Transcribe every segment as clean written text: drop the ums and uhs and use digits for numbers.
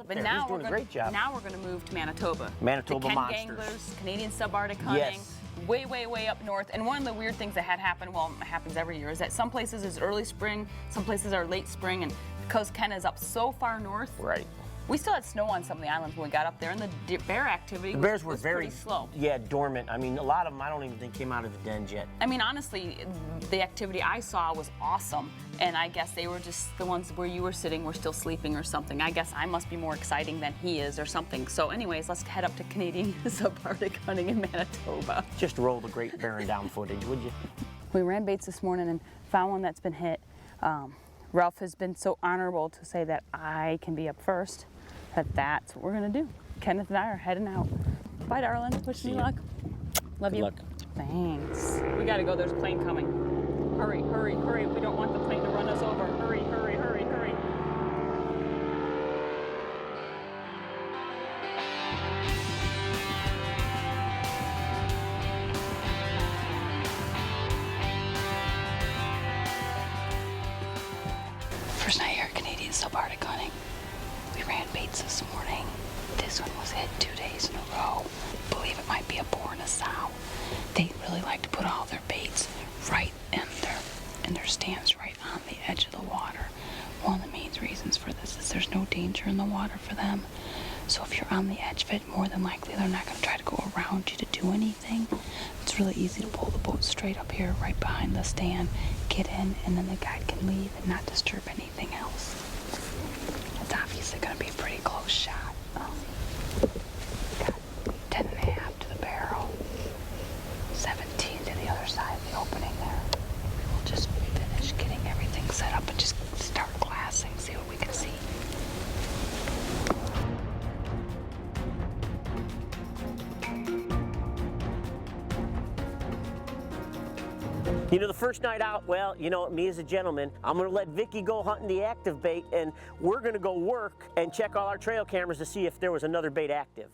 But there. now He's doing a great job. Now we're going to move to Manitoba. Manitoba the Ken monsters. Ganglers, Canadian subarctic hunting. Yes. Way, way, way up north. And one of the weird things that had happened, well, it happens every year, is that some places is early spring, some places are late spring, and because Ken is up so far north, Right. we still had snow on some of the islands when we got up there, and the bear activity was very pretty slow. Yeah, dormant. I mean, a lot of them I don't even think came out of the dens yet. I mean, honestly, the activity I saw was awesome, and I guess they were just the ones where you were sitting were still sleeping or something. I guess I must be more exciting than he is or something. So anyways, let's head up to Canadian subarctic hunting in Manitoba. Just roll the Great Bearing Down footage, would you? We ran baits this morning and found one that's been hit. Ralph has been so honorable to say that I can be up first, that's what we're gonna do. Kenneth and I are heading out. Bye, darling. Wish me luck. Love you. Good luck. Thanks. We gotta go. There's a plane coming. Hurry, hurry, hurry. We don't want the plane to run us over. Hurry, hurry, hurry, hurry. First night here at Canadian subarctic hunting. We ran baits this morning. This one was hit 2 days in a row. I believe it might be a boar and a sow. They really like to put all their baits right in their stands right on the edge of the water. One of the main reasons for this is there's no danger in the water for them. So if you're on the edge of it, more than likely they're not going to try to go around you to do anything. It's really easy to pull the boat straight up here, right behind the stand, get in, and then the guide can leave and not disturb anything else. It's obviously going to be a pretty close shot. Got 10.5 to the barrel, 17 to the other side of the opening there. We'll just finish getting everything set up and just start glassing, see what we can see. You know, the first night out, well, you know, me as a gentleman, I'm going to let Vicki go hunting the active bait, and we're going to go work and check all our trail cameras to see if there was another bait active.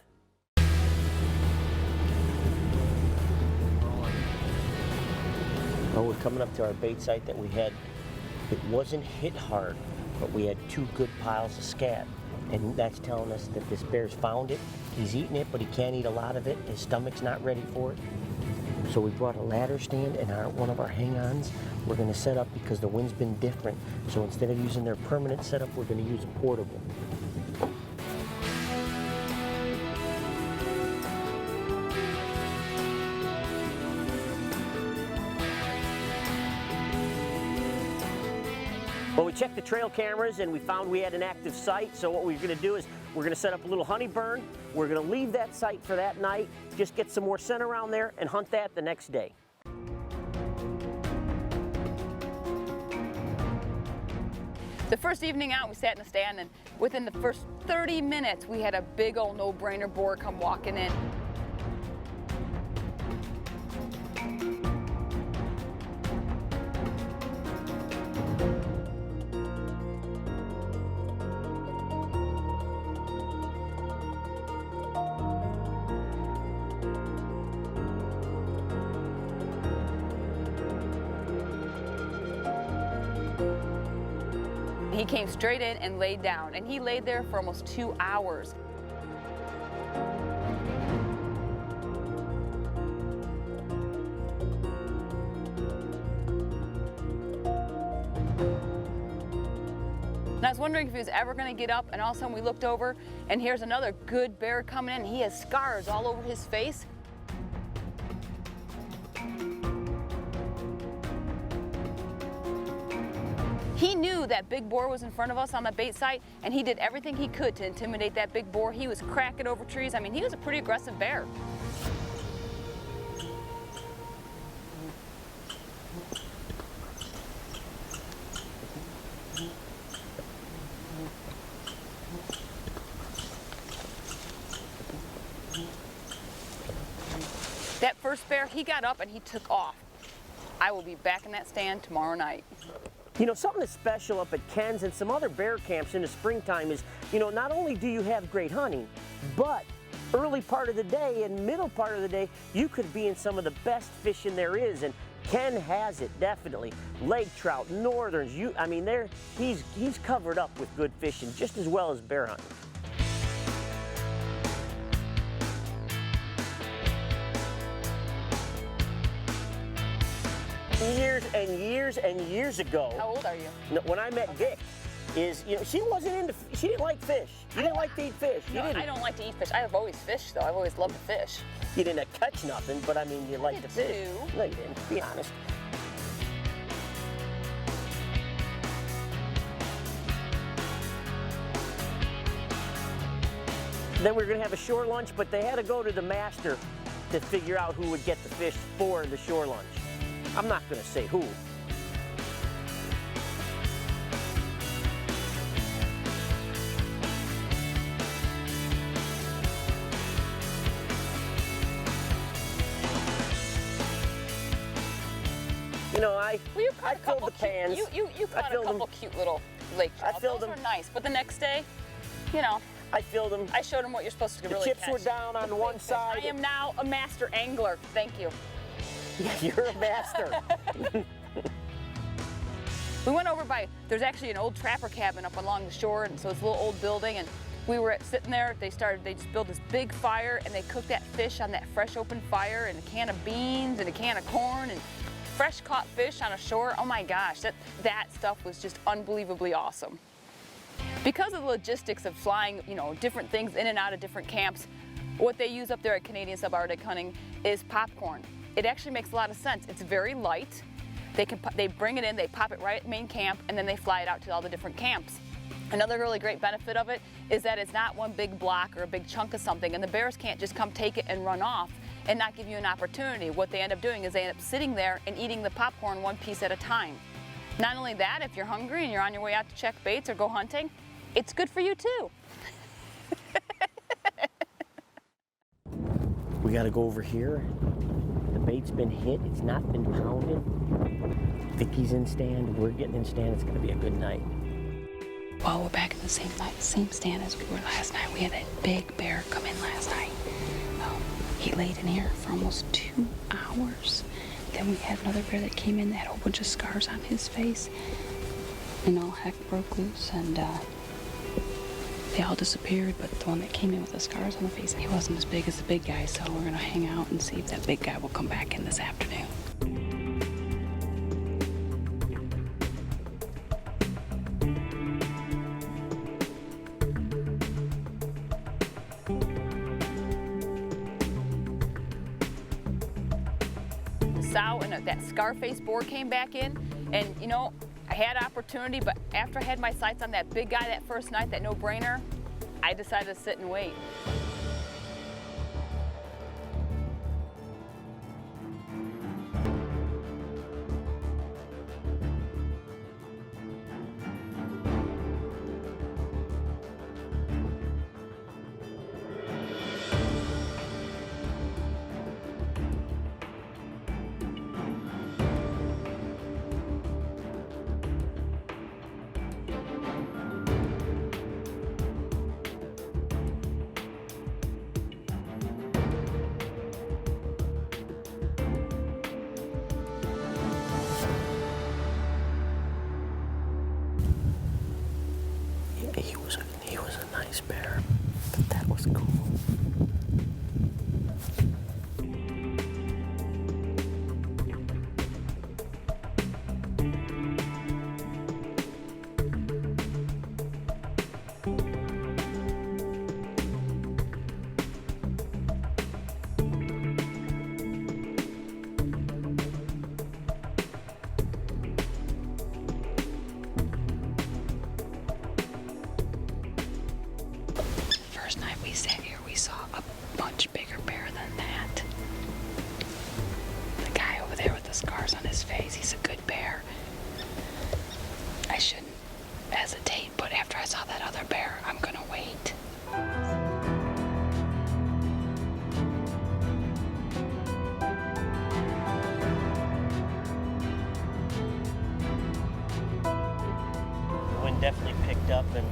Well, we're coming up to our bait site that we had. It wasn't hit hard, but we had 2 good piles of scat. And that's telling us that this bear's found it. He's eating it, but he can't eat a lot of it. His stomach's not ready for it. So we brought a ladder stand and one of our hang-ons we're going to set up because the wind's been different. So instead of using their permanent setup, we're going to use a portable. Well, we checked the trail cameras and we found we had an active site. So what we're going to do is we're going to set up a little honey burn. We're going to leave that site for that night, just get some more scent around there and hunt that the next day. The first evening out, we sat in the stand, and within the first 30 minutes, we had a big old no-brainer boar come walking in. He came straight in and laid down, and he laid there for almost 2 hours. And I was wondering if he was ever going to get up, and all of a sudden we looked over, and here's another good bear coming in. He has scars all over his face. He knew that big boar was in front of us on the bait site, and he did everything he could to intimidate that big boar. He was cracking over trees. I mean, he was a pretty aggressive bear. That first bear, he got up and he took off. I will be back in that stand tomorrow night. You know, something that's special up at Ken's and some other bear camps in the springtime is, you know, not only do you have great hunting, but early part of the day and middle part of the day, you could be in some of the best fishing there is. And Ken has it, definitely. Lake trout, northerns, I mean, he's covered up with good fishing just as well as bear hunting. years and years and years ago. How old are you? When I met Vic, she didn't like fish. You didn't like to eat fish. No, I don't like to eat fish. I have always fished though. I've always loved to fish. You didn't catch nothing, but I mean, you liked to fish. too. No, you didn't. Be honest. Then we were going to have a shore lunch, but they had to go to the master to figure out who would get the fish for the shore lunch. I'm not going to say who. You know, I filled the pans. You caught a couple cute little lake trout. filled Those them. were nice, but the next day, you know, I filled them. I showed them what you're supposed to The really chips catch. were down on one side. I am now a master angler. Thank you. Yeah, you're a master. We went over by, there's actually an old trapper cabin up along the shore, and so it's a little old building, and we were sitting there, they just built this big fire, and they cooked that fish on that fresh open fire, and a can of beans, and a can of corn, and fresh caught fish on a shore. Oh my gosh, that stuff was just unbelievably awesome. Because of the logistics of flying, you know, different things in and out of different camps, what they use up there at Canadian Subarctic Hunting is popcorn. It actually makes a lot of sense. It's very light. They bring it in, they pop it right at main camp, and then they fly it out to all the different camps. Another really great benefit of it is that it's not one big block or a big chunk of something, and the bears can't just come take it and run off and not give you an opportunity. What they end up doing is they end up sitting there and eating the popcorn one piece at a time. Not only that, if you're hungry and you're on your way out to check baits or go hunting, it's good for you too. We got to go over here. The bait's been hit. It's not been pounded. Vicky's in stand. We're getting in stand. It's going to be a good night. Well, we're back in the same stand as we were last night. We had a big bear come in last night. He laid in here for almost 2 hours. Then we had another bear that came in that had a whole bunch of scars on his face. And all heck broke loose, and they all disappeared, but the one that came in with the scars on the face, he wasn't as big as the big guy, so we're gonna hang out and see if that big guy will come back in this afternoon. Sow and that Scarface boar came back in, and you know, I had opportunity, but after I had my sights on that big guy that first night, that no-brainer, I decided to sit and wait. He was a nice bear, but that was cool. First night we sat here, we saw a much bigger bear than that. The guy over there with the scars on his face, he's a good bear. I shouldn't hesitate, but after I saw that other bear, I'm gonna wait. The wind definitely picked up, and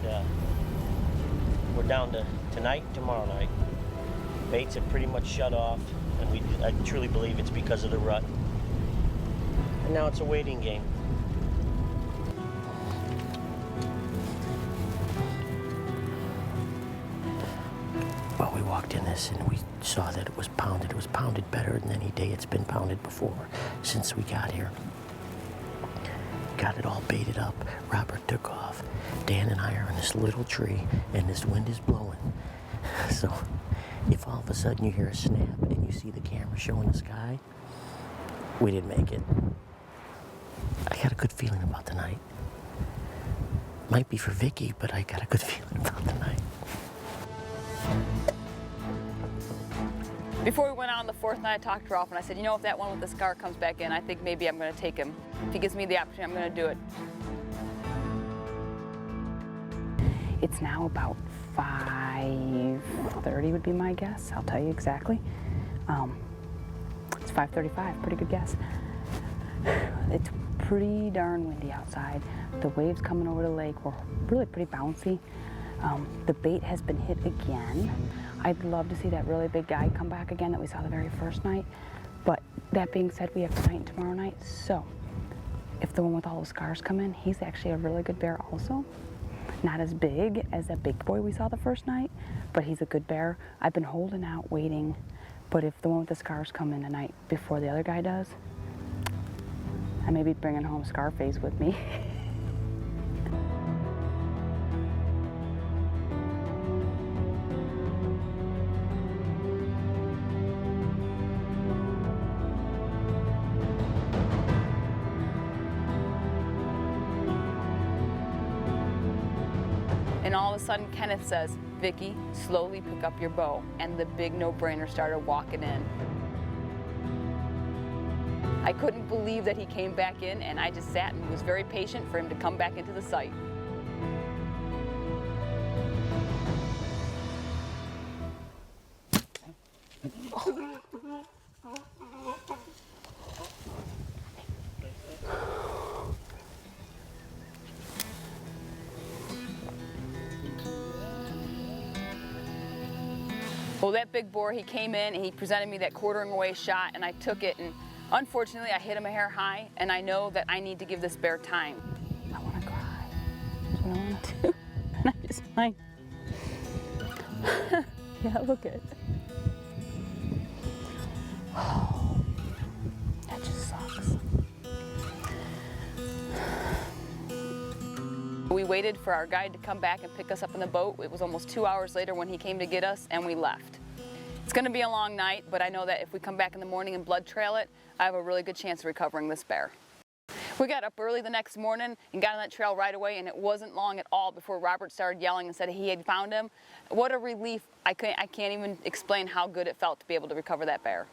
we're down to tonight, tomorrow night. Baits have pretty much shut off, and I truly believe it's because of the rut. And now it's a waiting game. Well, we walked in this and we saw that it was pounded. It was pounded better than any day it's been pounded before since we got here. got it all baited up. Robert took off. Dan and I are in this little tree, and this wind is blowing. So if all of a sudden you hear a snap and you see the camera showing the sky, we didn't make it. I got a good feeling about the night. Might be for Vicki, but I got a good feeling about the night. Before we went out on the fourth night, I talked to Ralph and I said, you know, if that one with the scar comes back in, I think maybe I'm going to take him. If he gives me the opportunity, I'm going to do it. It's now about 5:30 would be my guess. I'll tell you exactly. It's 5:35, pretty good guess. It's pretty darn windy outside. The waves coming over the lake were really pretty bouncy. The bait has been hit again. I'd love to see that really big guy come back again that we saw the very first night. But that being said, we have tonight and tomorrow night. So if the one with all those scars come in, he's actually a really good bear also. Not as big as that big boy we saw the first night, but he's a good bear. I've been holding out, waiting. But if the one with the scars come in tonight before the other guy does, I may be bringing home Scarface with me. And all of a sudden, Kenneth says, Vicki, slowly pick up your bow. And the big no-brainer started walking in. I couldn't believe that he came back in, and I just sat and was very patient for him to come back into the sight. Well, that big boar, he came in and he presented me that quartering away shot, and I took it, and unfortunately I hit him a hair high, and I know that I need to give this bear time. I want to cry. That's what I want to do. And I just might. Yeah, look at it. Oh, that just sucks. We waited for our guide to come back and pick us up in the boat. It was almost 2 hours later when he came to get us, and we left. It's going to be a long night, but I know that if we come back in the morning and blood trail it, I have a really good chance of recovering this bear. We got up early the next morning and got on that trail right away, and it wasn't long at all before Robert started yelling and said he had found him. What a relief. I can't even explain how good it felt to be able to recover that bear.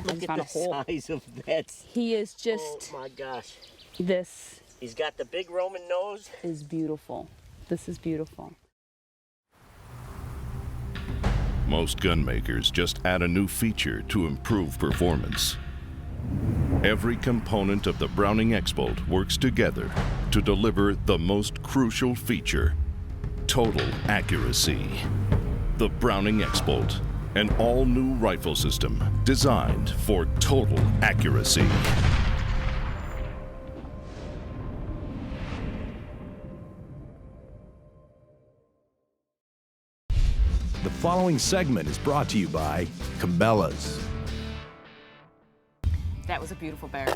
Look at the size of that. He is just... Oh my gosh. This He's got the big Roman nose. is beautiful. This is beautiful. Most gun makers just add a new feature to improve performance. Every component of the Browning X-Bolt works together to deliver the most crucial feature: total accuracy. The Browning X-Bolt, an all-new rifle system designed for total accuracy. The following segment is brought to you by Cabela's. That was a beautiful bear.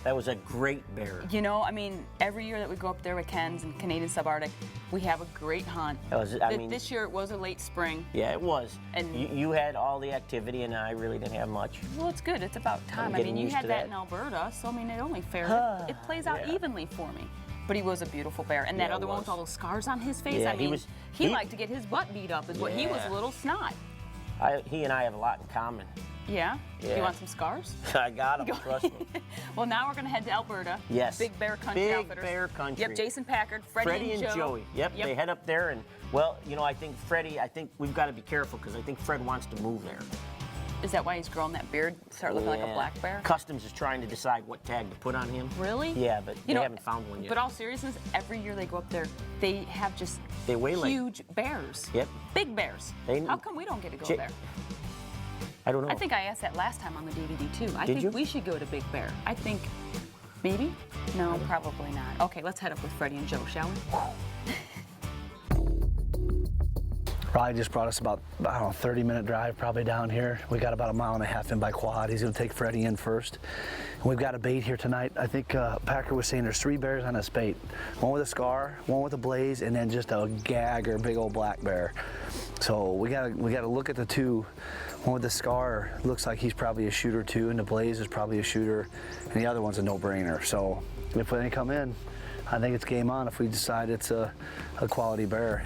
That was a great bear. You know, I mean, every year that we go up there with Ken's and Canadian Subarctic, we have a great hunt. That was, I mean, this year it was a late spring. yeah, it was. And you had all the activity, and I really didn't have much. Well, it's good. It's about time. I'm I mean, getting you used had to that that. in Alberta, so I mean, it only fair. It plays out Yeah. evenly for me. But he was a beautiful bear. And that Yeah, it other one with was. all those scars on his face, Yeah, I mean, he liked to get his butt beat up, is what he was, a Yeah. little snot. He and I have a lot in common. Yeah? Do Yeah. you want some scars? I got him, trust me. Well, now we're going to head to Alberta. Yes. Big Bear Country Big Outfitters. Bear Country. Yep, Jason Packard, Freddy and Joey. Yep, they head up there, and well, you know, I think we've got to be careful because I think Fred wants to move there. Is that why he's growing that beard, start looking like a black bear? Customs is trying to decide what tag to put on him. Really? Yeah, but they haven't found one yet. But all seriousness, every year they go up there, they have just They weigh like- huge bears. Yep. Big bears. How come we don't get to go there? I don't know. I think I asked that last time on the DVD too. I Did think you? we should go to Big Bear. I think, maybe? No, probably not. Okay, let's head up with Freddie and Joe, shall we? Riley just brought us about, I don't know, 30-minute drive probably down here. We got about 1.5 miles in by quad. He's gonna take Freddie in first. And we've got a bait here tonight. I think Packer was saying there's 3 bears on this bait. One with a scar, one with a blaze, and then just a gagger, big old black bear. So we gotta look at the 2. One with the scar looks like he's probably a shooter too, and the blaze is probably a shooter, and the other one's a no-brainer. So if they come in, I think it's game on if we decide it's a quality bear.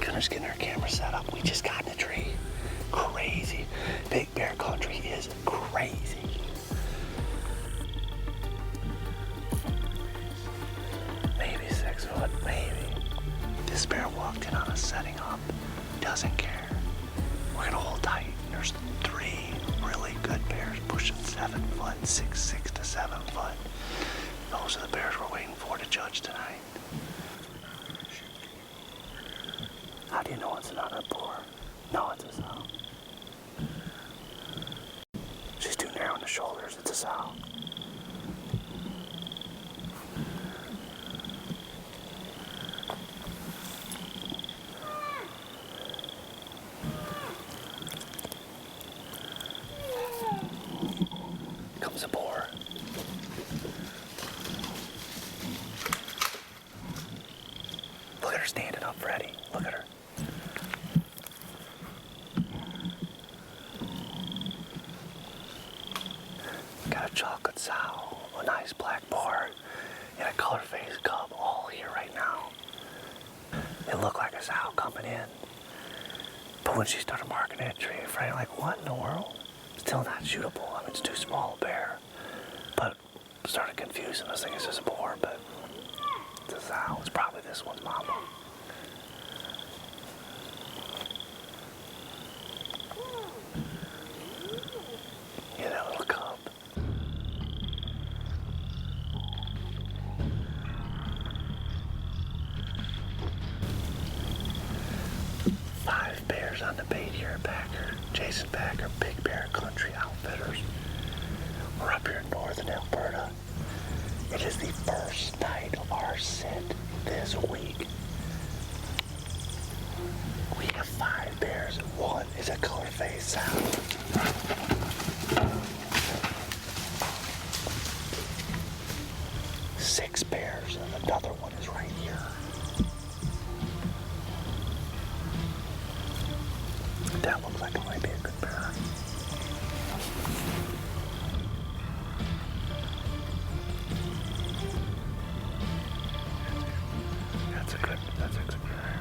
Gunner's getting our camera set up. We just got in a tree. Crazy. Big bear country is crazy. Maybe 6 foot, maybe. This bear walked in on us setting up. Doesn't care. We're gonna hold tight. There's 3 really good bears pushing 7 foot, 6 to 7 foot. Those are the bears we're waiting for to judge tonight. How do you know it's not a boar? No, it's a sow. She's too narrow in the shoulders. It's a sow. Comes a boar. Look at her standing up, Freddy. Look at her. Got a chocolate sow, a nice black boar, and a color-faced cub all here right now. It looked like a sow coming in. But when she started marking that tree, Freddy like, what in the world? Still not shootable. I mean, it's too small a bear. But started confusing us, thinking it's just a boar, but it's a sow. It's probably this one's mama. Yeah, that little cub. Five bears on the bait here at Packer. Jason Packer, Big Bear Country Outfitters. We're up here in northern Alberta. It is the first night of our sit this week. We have 5 bears. One is a color-faced sow. 6 bears, and another one is right here. That looks like it might be a good bear. That's a good bear.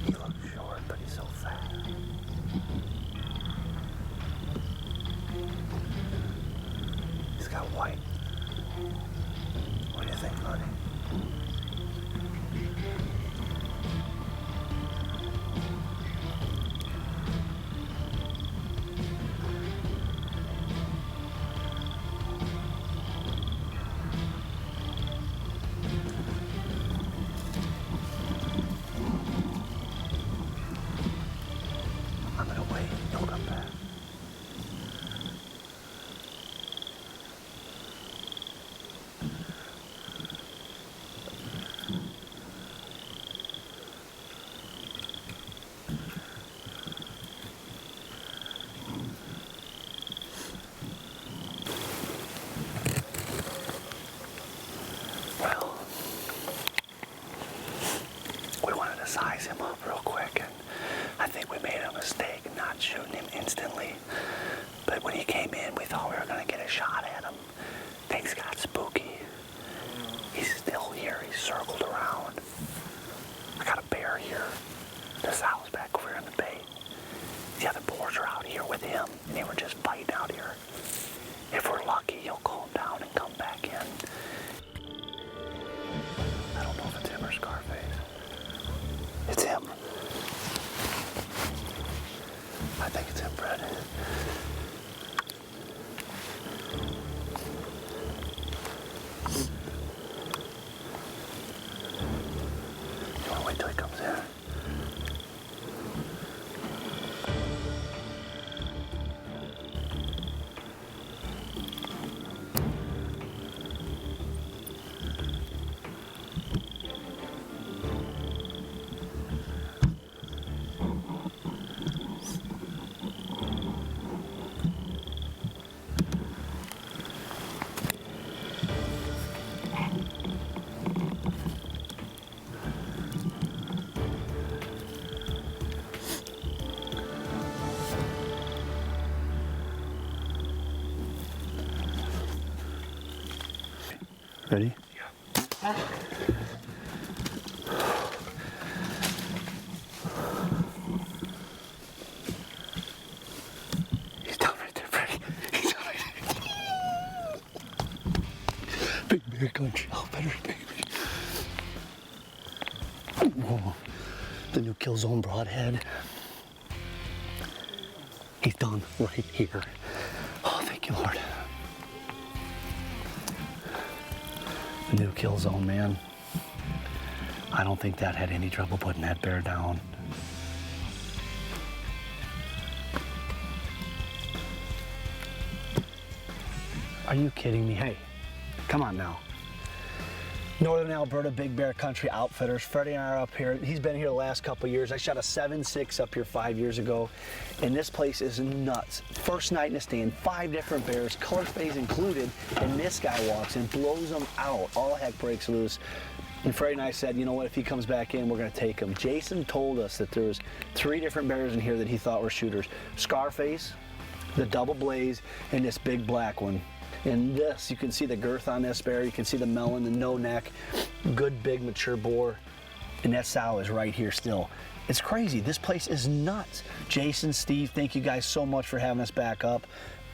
He looks short, but he's so fat. He's got white. What do you think, honey? I'm gonna wait. He'll come back. Well, we wanted to size him up real quick, and I think we made a mistake not shooting him instantly. But when he came in, we thought we were gonna get a shot at him. Things got spooky. He's still here. He's circled around. I got a bear here. The sow's back over in the bait. The other boars are out here with him, and they were just fighting out here. Ready? Yeah. He's down right there, Freddy. He's down right there. Big bear country. Oh, better baby. Whoa. The new kill zone broadhead. He's done right here. Oh, thank you, Lord. The new kill zone, man. I don't think that had any trouble putting that bear down. Are you kidding me? Hey, come on now. Northern Alberta Big Bear Country Outfitters. Freddy and I are up here. He's been here the last couple of years. I shot a 7.6 up here 5 years ago, and this place is nuts. First night in the stand, 5 different bears, color space included, and this guy walks and blows them out. All heck breaks loose. And Freddy and I said, you know what, if he comes back in, we're gonna take him. Jason told us that there was 3 different bears in here that he thought were shooters. Scarface, the double blaze, and this big black one. And this, you can see the girth on this bear, you can see the melon, the no neck, good big mature boar, and that sow is right here still. It's crazy, this place is nuts. Jason, Steve, thank you guys so much for having us back up.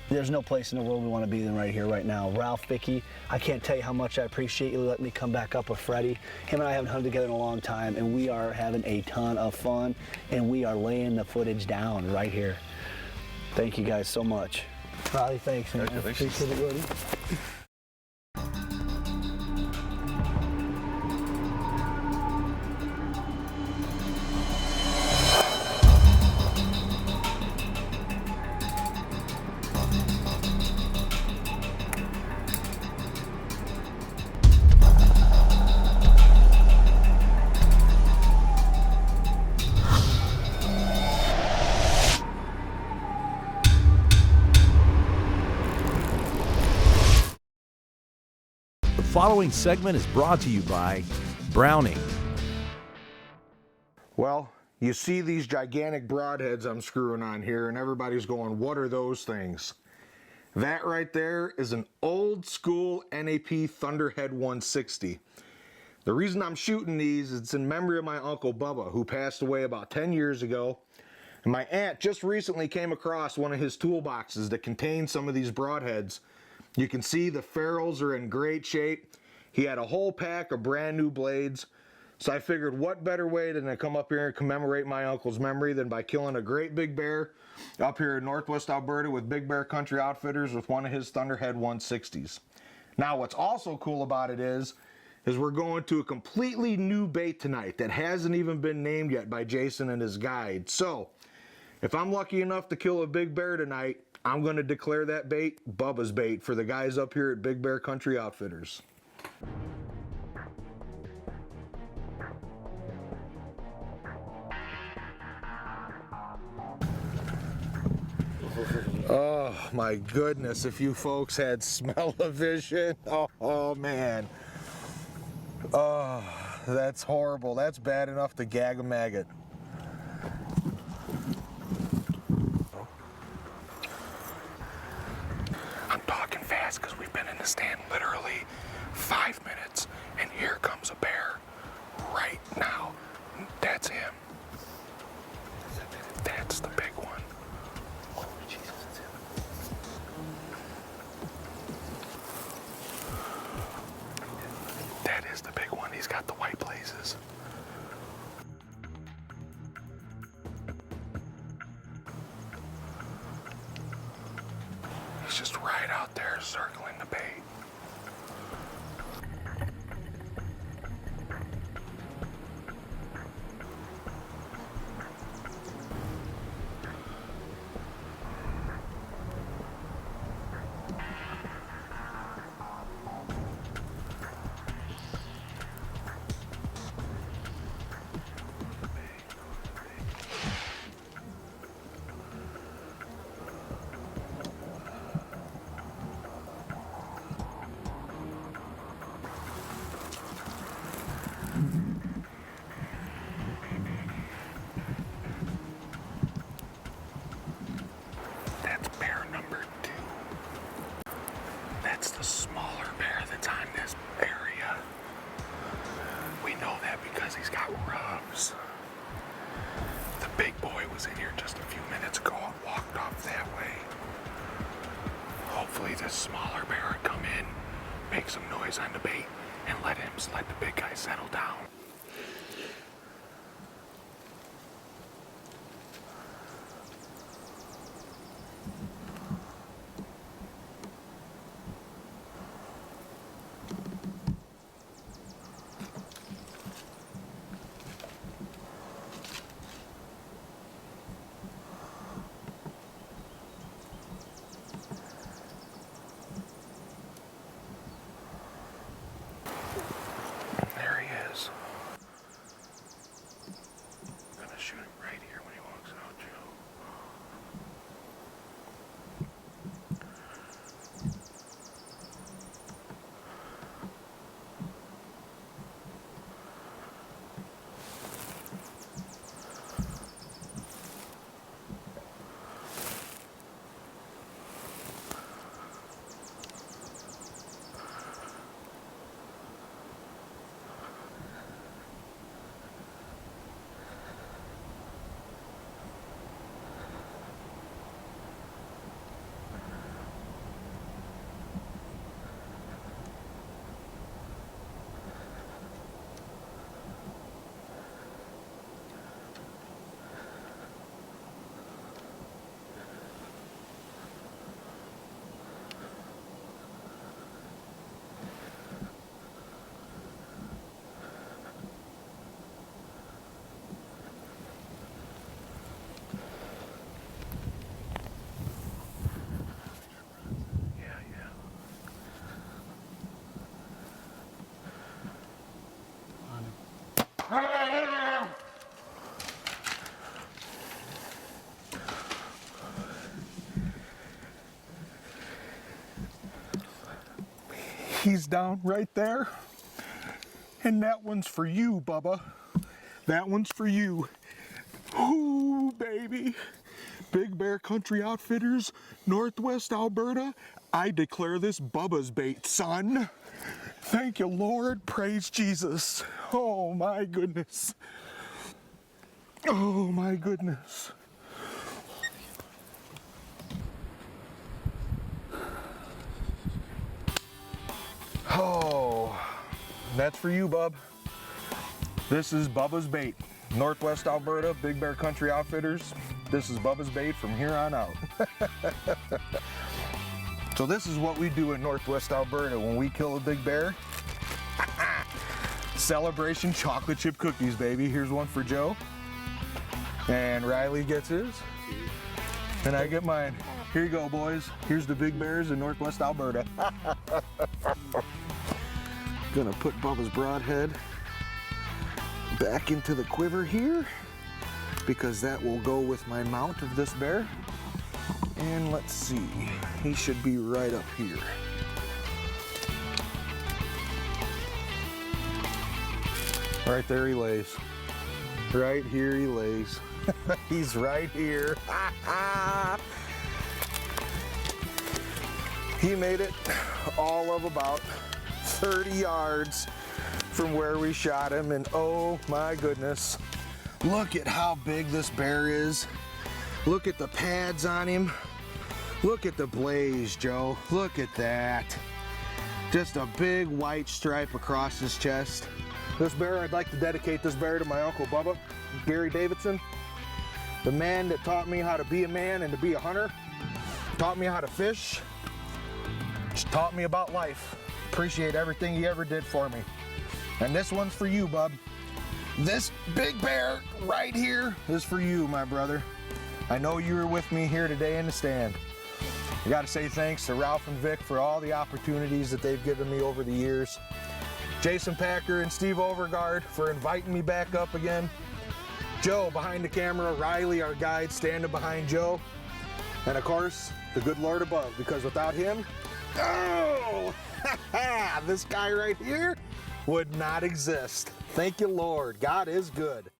There's no place in the world we want to be than right here, right now. Ralph, Vicki, I can't tell you how much I appreciate you letting me come back up with Freddy. Him and I haven't hunted together in a long time, and we are having a ton of fun, and we are laying the footage down right here. Thank you guys so much. Riley, thanks, man. Appreciate it, buddy. The following segment is brought to you by Browning. Well, you see these gigantic broadheads I'm screwing on here, and everybody's going, what are those things? That right there is an old school NAP Thunderhead 160. The reason I'm shooting these is it's in memory of my Uncle Bubba, who passed away about 10 years ago. And my aunt just recently came across one of his toolboxes that contained some of these broadheads. You can see the ferrules are in great shape. He had a whole pack of brand new blades. So I figured what better way than to come up here and commemorate my uncle's memory than by killing a great big bear up here in Northwest Alberta with Big Bear Country Outfitters with one of his Thunderhead 160s. Now what's also cool about it is we're going to a completely new bait tonight that hasn't even been named yet by Jason and his guide. So if I'm lucky enough to kill a big bear tonight, I'm going to declare that bait Bubba's bait for the guys up here at Big Bear Country Outfitters. Oh my goodness, if you folks had smell-o-vision, oh man. Oh, that's horrible. That's bad enough to gag a maggot. I'm talking fast because we've been in the stand literally 5 minutes, and here comes a bear right now. That's him. That's the big one. Oh, Jesus, it's him. That is the big one. He's got the white blazes. He's just right out there circling the bait. the smaller bear would come in, make some noise on the bait, and let the big guy settle down. There he is. I'm gonna shoot him right here when he walks out, Joe. He's down right there. And that one's for you, Bubba. That one's for you. Ooh, baby. Big Bear Country Outfitters, Northwest Alberta. I declare this Bubba's bait, son. Thank you, Lord. Praise Jesus. Oh, my goodness. Oh, my goodness. Oh, that's for you, bub. This is Bubba's bait. Northwest Alberta, Big Bear Country Outfitters. This is Bubba's bait from here on out. So this is what we do in Northwest Alberta when we kill a big bear. Celebration chocolate chip cookies, baby. Here's one for Joe. And Riley gets his. And I get mine. Here you go, boys. Here's the big bears in Northwest Alberta. Gonna put Bubba's broadhead back into the quiver here because that will go with my mount of this bear. And let's see, he should be right up here. Right there he lays. Right here he lays. He's right here. He made it all of about 30 yards from where we shot him, and oh my goodness, look at how big this bear is. Look at the pads on him. Look at the blaze, Joe. Look at that. Just a big white stripe across his chest. This bear, I'd like to dedicate this bear to my Uncle Bubba, Gary Davidson, the man that taught me how to be a man and to be a hunter, taught me how to fish, just taught me about life. Appreciate everything he ever did for me. And this one's for you, bub. This big bear right here is for you, my brother. I know you were with me here today in the stand. I gotta say thanks to Ralph and Vic for all the opportunities that they've given me over the years. Jason Packer and Steve Overgaard for inviting me back up again. Joe behind the camera, Riley, our guide, standing behind Joe. And of course, the good Lord above, because without him, oh, this guy right here would not exist. Thank you, Lord. God is good.